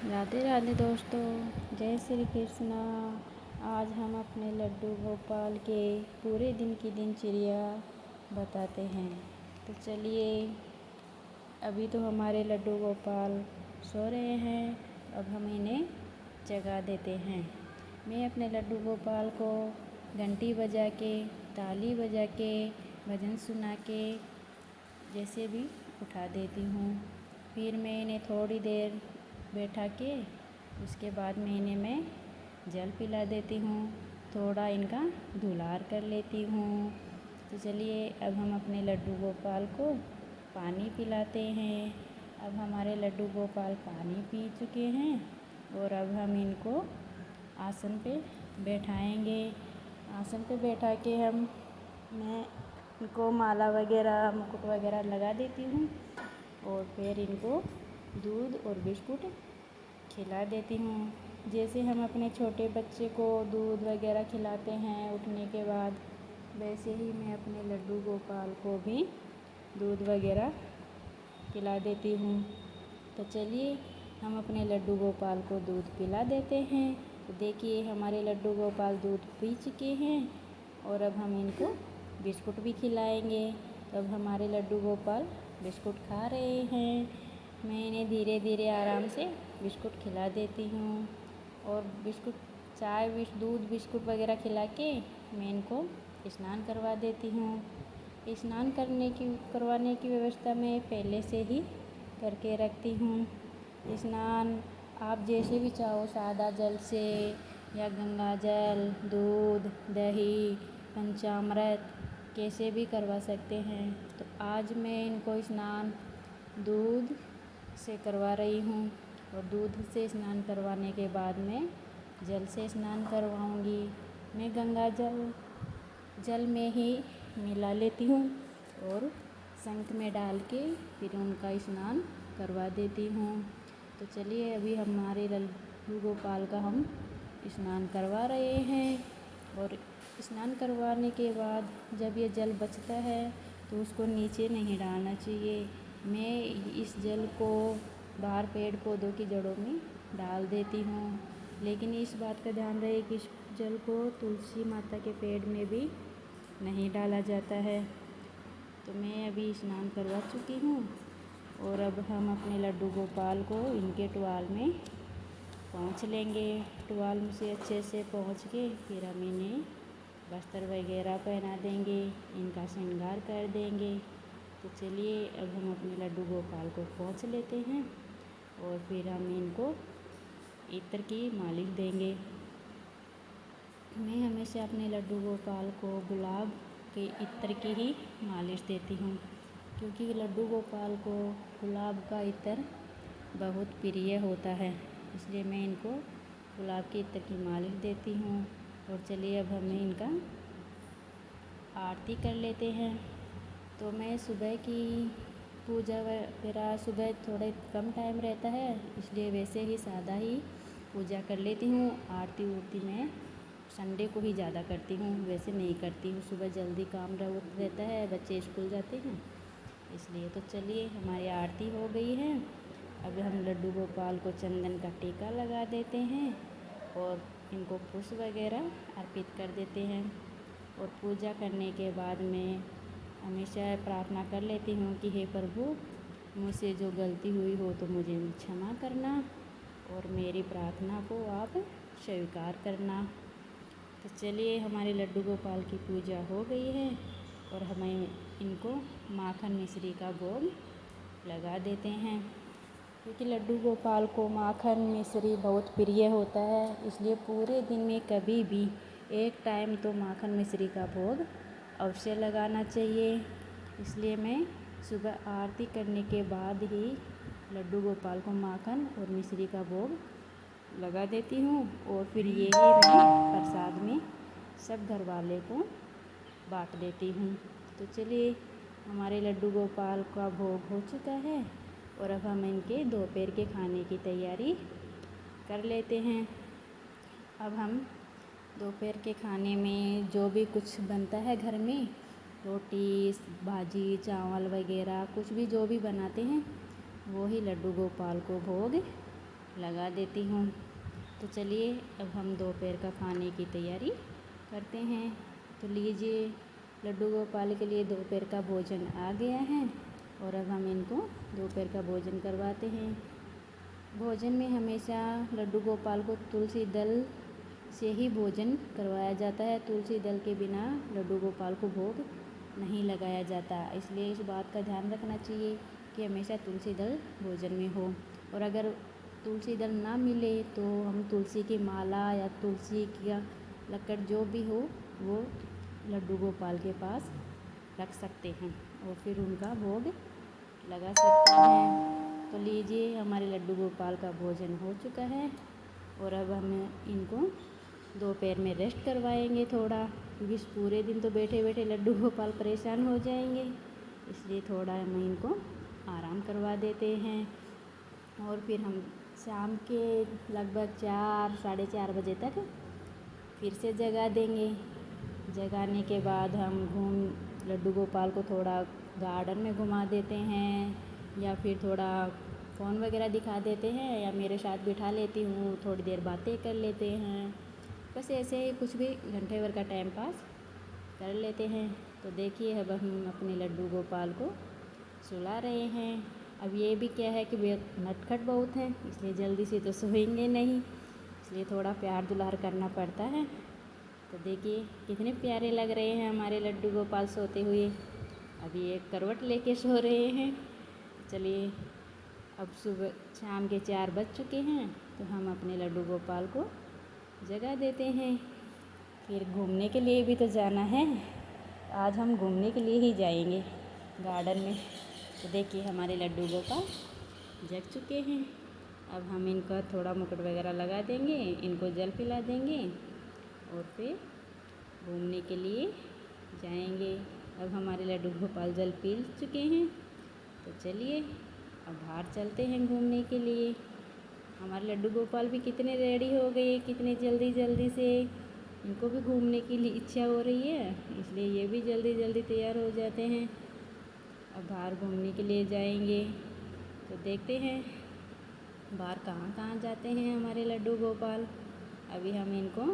राधे राधे दोस्तों, जय श्री कृष्णा। आज हम अपने लड्डू गोपाल के पूरे दिन की दिनचर्या बताते हैं। तो चलिए, अभी तो हमारे लड्डू गोपाल सो रहे हैं, अब हम इन्हें जगा देते हैं। मैं अपने लड्डू गोपाल को घंटी बजा के, ताली बजा के, भजन सुना के जैसे भी उठा देती हूँ। फिर मैं इन्हें थोड़ी देर बैठा के उसके बाद में इन्हें मैं जल पिला देती हूँ, थोड़ा इनका दुलार कर लेती हूँ। तो चलिए, अब हम अपने लड्डू गोपाल को पानी पिलाते हैं। अब हमारे लड्डू गोपाल पानी पी चुके हैं और अब हम इनको आसन पे बैठाएंगे। आसन पे बैठा के मैं इनको माला वगैरह, मुकुट वगैरह लगा देती हूँ और फिर इनको दूध और बिस्कुट खिला देती हूँ। जैसे हम अपने छोटे बच्चे को दूध वगैरह खिलाते हैं उठने के बाद, वैसे ही मैं अपने लड्डू गोपाल को भी दूध वगैरह खिला देती हूँ। तो चलिए, हम अपने लड्डू गोपाल को दूध पिला देते हैं। तो देखिए, हमारे लड्डू गोपाल दूध पी चुके हैं और अब हम इनको बिस्कुट भी खिलाएंगे। तो अब हमारे लड्डू गोपाल बिस्कुट खा रहे हैं। मैं इन्हें धीरे धीरे आराम से बिस्कुट खिला देती हूँ और बिस्कुट, चाय, दूध, बिस्कुट वगैरह खिला के मैं इनको स्नान करवा देती हूँ। स्नान करवाने की व्यवस्था मैं पहले से ही करके रखती हूँ। स्नान आप जैसे भी चाहो, सादा जल से या गंगा जल, दूध, दही, पंचामृत कैसे भी करवा सकते हैं। तो आज मैं इनको स्नान दूध से करवा रही हूँ और दूध से स्नान करवाने के बाद मैं जल से स्नान करवाऊँगी। मैं गंगा जल में ही मिला लेती हूँ और शंख में डाल के फिर उनका स्नान करवा देती हूँ। तो चलिए, अभी हमारे लड्डू गोपाल का हम स्नान करवा रहे हैं और स्नान करवाने के बाद जब ये जल बचता है तो उसको नीचे नहीं डालना चाहिए। मैं इस जल को बाहर पेड़ पौधों की जड़ों में डाल देती हूँ, लेकिन इस बात का ध्यान रहे कि इस जल को तुलसी माता के पेड़ में भी नहीं डाला जाता है। तो मैं अभी स्नान करवा चुकी हूँ और अब हम अपने लड्डू गोपाल को इनके टुवाल में पोंछ लेंगे। टुवाल से अच्छे से पोंछ के फिर हम इन्हें वस्त्र वगैरह पहना देंगे, इनका श्रृंगार कर देंगे। तो चलिए, अब हम अपने लड्डू गोपाल को पोंछ लेते हैं और फिर हम इनको इत्र की मालिश देंगे। मैं हमेशा अपने लड्डू गोपाल को गुलाब के इत्र की ही मालिश देती हूँ, क्योंकि लड्डू गोपाल को गुलाब का इत्र बहुत प्रिय होता है, इसलिए मैं इनको गुलाब के इत्र की मालिश देती हूँ। और चलिए, अब हमें इनका आरती कर लेते हैं। तो मैं सुबह की पूजा वगैरह, सुबह थोड़े कम टाइम रहता है इसलिए वैसे ही सादा ही पूजा कर लेती हूँ। आरती उरती मैं संडे को ही ज़्यादा करती हूँ, वैसे नहीं करती हूँ। सुबह जल्दी काम रहता है, बच्चे स्कूल जाते हैं इसलिए। तो चलिए, हमारी आरती हो गई है। अब हम लड्डू गोपाल को चंदन का टीका लगा देते हैं और इनको पुष्प वगैरह अर्पित कर देते हैं। और पूजा करने के बाद मैं हमेशा प्रार्थना कर लेती हूँ कि हे प्रभु, मुझसे जो गलती हुई हो तो मुझे क्षमा करना और मेरी प्रार्थना को आप स्वीकार करना। तो चलिए, हमारे लड्डू गोपाल की पूजा हो गई है और हमें इनको माखन मिश्री का भोग लगा देते हैं, क्योंकि लड्डू गोपाल को माखन मिश्री बहुत प्रिय होता है, इसलिए पूरे दिन में कभी भी एक टाइम तो माखन मिश्री का भोग अवश्य लगाना चाहिए। इसलिए मैं सुबह आरती करने के बाद ही लड्डू गोपाल को माखन और मिश्री का भोग लगा देती हूँ और फिर ये ही मैं प्रसाद में सब घर वाले को बांट देती हूँ। तो चलिए, हमारे लड्डू गोपाल का भोग हो चुका है और अब हम इनके दोपहर के खाने की तैयारी कर लेते हैं। अब हम दोपहर के खाने में जो भी कुछ बनता है घर में, रोटी, भाजी, चावल वगैरह कुछ भी जो भी बनाते हैं वो ही लड्डू गोपाल को भोग लगा देती हूँ। तो चलिए अब हम दोपहर का खाने की तैयारी करते हैं। तो लीजिए, लड्डू गोपाल के लिए दोपहर का भोजन आ गया है और अब हम इनको दोपहर का भोजन करवाते हैं। भोजन में हमेशा लड्डू गोपाल को तुलसी दल से ही भोजन करवाया जाता है। तुलसी दल के बिना लड्डू गोपाल को भोग नहीं लगाया जाता, इसलिए इस बात का ध्यान रखना चाहिए कि हमेशा तुलसी दल भोजन में हो। और अगर तुलसी दल ना मिले तो हम तुलसी की माला या तुलसी का लकड़ जो भी हो वो लड्डू गोपाल के पास रख सकते हैं और फिर उनका भोग लगा सकते हैं। तो लीजिए, हमारे लड्डू गोपाल का भोजन हो चुका है और अब हम इनको दोपहर में रेस्ट करवाएंगे थोड़ा, क्योंकि इस पूरे दिन तो बैठे बैठे लड्डू गोपाल परेशान हो जाएंगे, इसलिए थोड़ा हम इनको आराम करवा देते हैं। और फिर हम शाम के लगभग 4 साढ़े 4 बजे तक फिर से जगा देंगे। जगाने के बाद हम लड्डू गोपाल को थोड़ा गार्डन में घुमा देते हैं या फिर थोड़ा फ़ोन वगैरह दिखा देते हैं या मेरे साथ बिठा लेती हूँ, थोड़ी देर बातें कर लेते हैं। बस ऐसे ही कुछ भी घंटे भर का टाइम पास कर लेते हैं। तो देखिए, अब हम अपने लड्डू गोपाल को सुला रहे हैं। अब ये भी क्या है कि वे नटखट बहुत हैं, इसलिए जल्दी से तो सोएंगे नहीं, इसलिए थोड़ा प्यार दुलार करना पड़ता है। तो देखिए कितने प्यारे लग रहे हैं हमारे लड्डू गोपाल सोते हुए। अभी एक करवट लेके सो रहे हैं। चलिए, अब सुबह शाम के 4 बज चुके हैं तो हम अपने लड्डू गोपाल को जगा देते हैं। फिर घूमने के लिए भी तो जाना है। आज हम घूमने के लिए ही जाएंगे गार्डन में। तो देखिए, हमारे लड्डू गोपाल जग चुके हैं। अब हम इनका थोड़ा मुकुट वगैरह लगा देंगे, इनको जल पिला देंगे और फिर घूमने के लिए जाएंगे। अब हमारे लड्डू गोपाल जल पी चुके हैं, तो चलिए अब बाहर चलते हैं घूमने के लिए। हमारे लड्डू गोपाल भी कितने रेडी हो गए, कितने जल्दी जल्दी से। इनको भी घूमने की इच्छा हो रही है, इसलिए ये भी जल्दी जल्दी तैयार हो जाते हैं। अब बाहर घूमने के लिए जाएंगे। तो देखते हैं बाहर कहाँ कहाँ जाते हैं हमारे लड्डू गोपाल। अभी हम इनको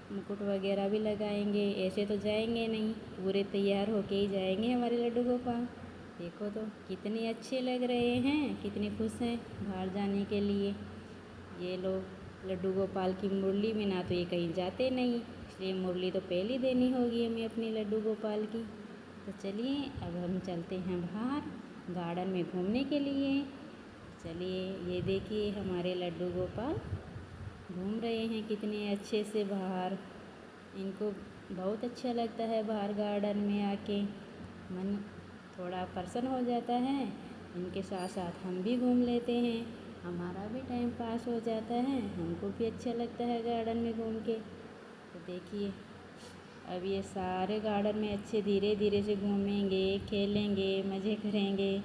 मुकुट वगैरह भी लगाएंगे, ऐसे तो जाएंगे नहीं, पूरे तैयार होके ही जाएंगे हमारे लड्डू गोपाल। देखो तो कितने अच्छे लग रहे हैं, कितने खुश हैं बाहर जाने के लिए। ये लोग लड्डू गोपाल की मुरली में ना तो ये कहीं जाते नहीं, इसलिए मुरली तो पहले देनी होगी हमें अपने लड्डू गोपाल की। तो चलिए अब हम चलते हैं बाहर गार्डन में घूमने के लिए। चलिए, ये देखिए हमारे लड्डू गोपाल घूम रहे हैं कितने अच्छे से बाहर। इनको बहुत अच्छा लगता है बाहर गार्डन में आके, मन थोड़ा प्रसन्न हो जाता है। इनके साथ साथ हम भी घूम लेते हैं, हमारा भी टाइम पास हो जाता है, हमको भी अच्छा लगता है गार्डन में घूम के। तो देखिए, अब ये सारे गार्डन में अच्छे धीरे धीरे से घूमेंगे, खेलेंगे, मज़े करेंगे।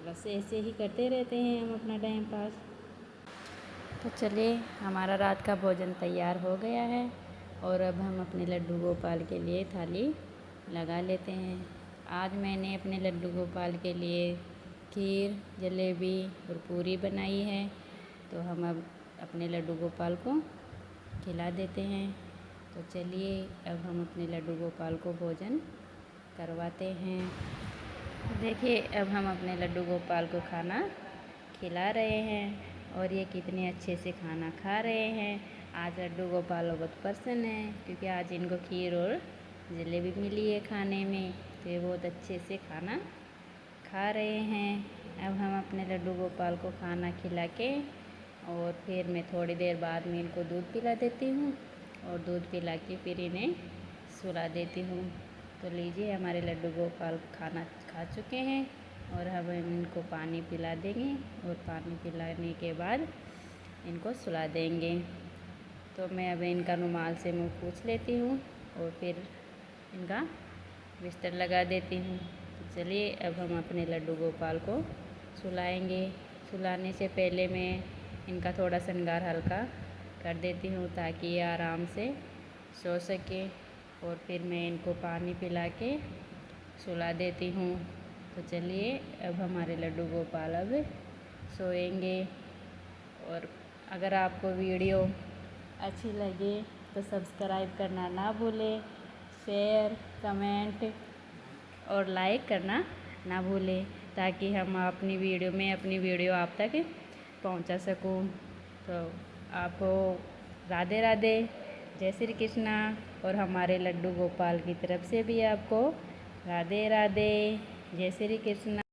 बस ऐसे ही करते रहते हैं हम अपना टाइम पास। तो चलिए, हमारा रात का भोजन तैयार हो गया है और अब हम अपने लड्डू गोपाल के लिए थाली लगा लेते हैं। आज मैंने अपने लड्डू गोपाल के लिए खीर, जलेबी और पूरी बनाई है, तो हम अब अपने लड्डू गोपाल को खिला देते हैं। तो चलिए अब हम अपने लड्डू गोपाल को भोजन करवाते हैं। देखिए, अब हम अपने लड्डू गोपाल को खाना खिला रहे हैं और ये कितने अच्छे से खाना खा रहे हैं। आज लड्डू गोपाल बहुत प्रसन्न है क्योंकि आज इनको खीर और जलेबी मिली है खाने में, तो ये बहुत अच्छे से खाना खा रहे हैं। अब हम अपने लड्डू गोपाल को खाना खिला के और फिर मैं थोड़ी देर बाद में इनको दूध पिला देती हूँ और दूध पिला के फिर इन्हें सुला देती हूँ। तो लीजिए, हमारे लड्डू गोपाल खाना खा चुके हैं और हम इनको पानी पिला देंगे और पानी पिलाने के बाद इनको सुला देंगे। तो मैं अब इनका रुमाल से मुँह पोंछ लेती हूँ और फिर इनका बिस्तर लगा देती हूँ। तो चलिए अब हम अपने लड्डू गोपाल को सुलाएंगे। सुलाने से पहले मैं इनका थोड़ा श्रृंगार हल्का कर देती हूँ ताकि ये आराम से सो सके और फिर मैं इनको पानी पिला के सुला देती हूँ। तो चलिए अब हमारे लड्डू गोपाल अब सोएंगे और अगर आपको वीडियो अच्छी लगे तो सब्सक्राइब करना ना भूलें, शेयर, कमेंट और लाइक करना ना भूलें, ताकि हम अपनी वीडियो आप तक पहुंचा सकूं। तो आपको राधे राधे, जय श्री कृष्णा। और हमारे लड्डू गोपाल की तरफ से भी आपको राधे राधे, जय श्री कृष्णा।